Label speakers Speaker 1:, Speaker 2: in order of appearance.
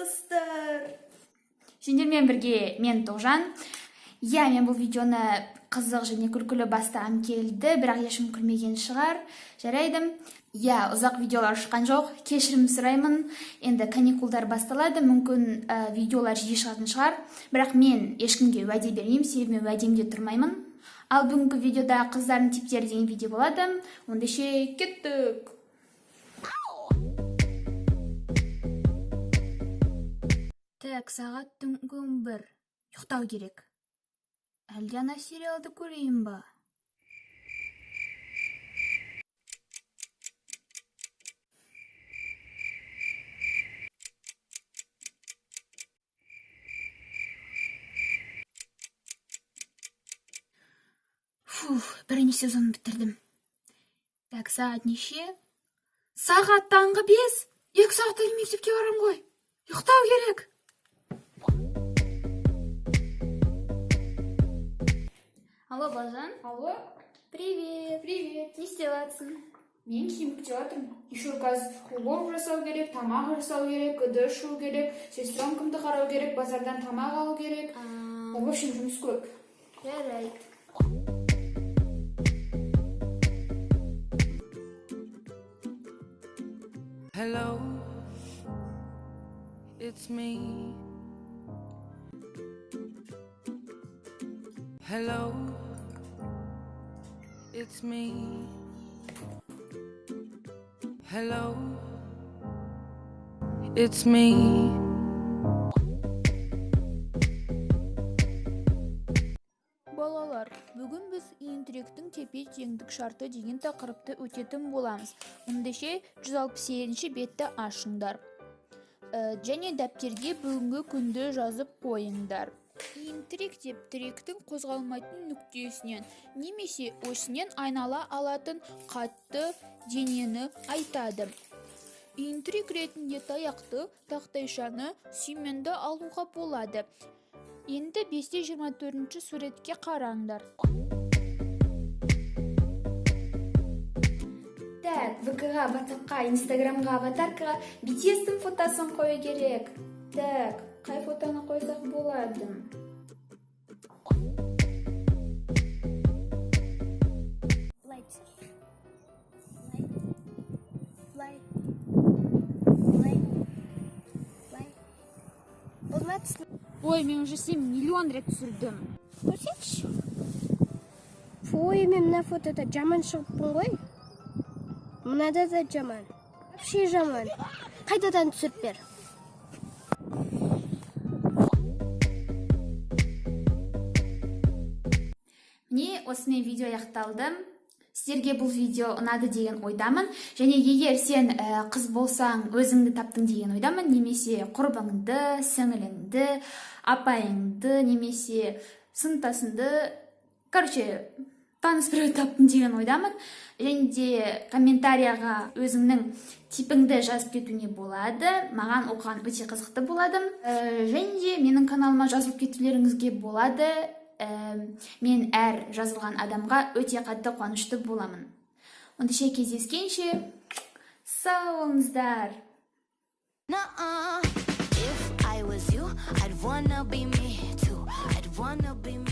Speaker 1: достар! Сендермен бірге мен Тоғжан. Мен бұл видеоны қызық және күлкілі бастағым келді, бірақ ешкім күлмеген шығар. Жарайды. Ұзақ видеолар шыққан жоқ. Кешірім сұраймын. Енді каникулдар басталады, мүмкін видеолар жиі шығатын шығар. Бірақ мен ешкімге уәде бермеймін, себебі мен уәдемде тұрмаймын. Ал бүгінгі видеода қыздардың типтері деген видео болады. Ондайше кеттік. Сағат түнгі 11. Ұйықтау керек. Әлде ана сериалды көрейін ба? Бірінші сезонын бітірдім. Сағат неше? Сағат таңғы 5. 2 сағатта мектепке барам ғой. Ұйықтау керек. Алло, Бажан.
Speaker 2: Алло.
Speaker 1: Привет.
Speaker 2: Привет.
Speaker 1: Не істеватсың?
Speaker 2: Мен киім бүкте жатырмын. Еще қазір уборка жасау керек, тамақ жасау керек, ыдыс жуу керек, сестрам қарау керек, базардан тамақ алу керек. В общем, жұмыс көп.
Speaker 1: Жарайды.
Speaker 3: Hello, it's me. Hello, it's me. Hello, it's me.
Speaker 1: Балалар, бүгін біз интеллекттің тепе-теңдік шарты деген тақырыпты өтетін боламыз. Ендеше 167 бетті ашыңдар. Және дәптерге бүгінгі күнді жазып қойыңдар. Интеллект деп тіректің қозғалмайтын нүктесінен немесе осінен айнала алатын қатты денені айтады. Интеллект ретінде таяқты, тақтайшаны, сүйменді алуға болады. Енді 5-24 суретке қараңдар. ВК-ға, WhatsApp-ға, Instagram-ға, аватаркаға BTS-тің фотосын қою керек. Қай фотоны қойсақ болады? Ой, мен уже 7 миллион рет түсірдім.
Speaker 4: Көрсетші. Ой, мен мына фотода жаман шығыппын ғой. Мынада да жаман. Вообще жаман. Қайтадан түсіріп бер.
Speaker 1: Міне, осымен видео аяқталды. Сіздерге бұл видео ұнады деген ойдамын. Және егер сен қыз болсаң, өзіңді таптың деген ойдамын. Немесе құрбыңды, сіңіліңді, апайыңды, немесе сыныптасыңды, таныс біреуді таптың деген ойдамын. Және де комментарияға өзіңнің типіңді жазып кетуіне болады. Маған оқыған өте қызықты болады. Және де менің каналыма жазылып кетулеріңізге болады. Мен әр жазылған адамға өте қатты қуанышты боламын. Ондайше кездескенше сау болыңыздар.
Speaker 5: If I was you, I'd wanna be me too. I'd wanna be me.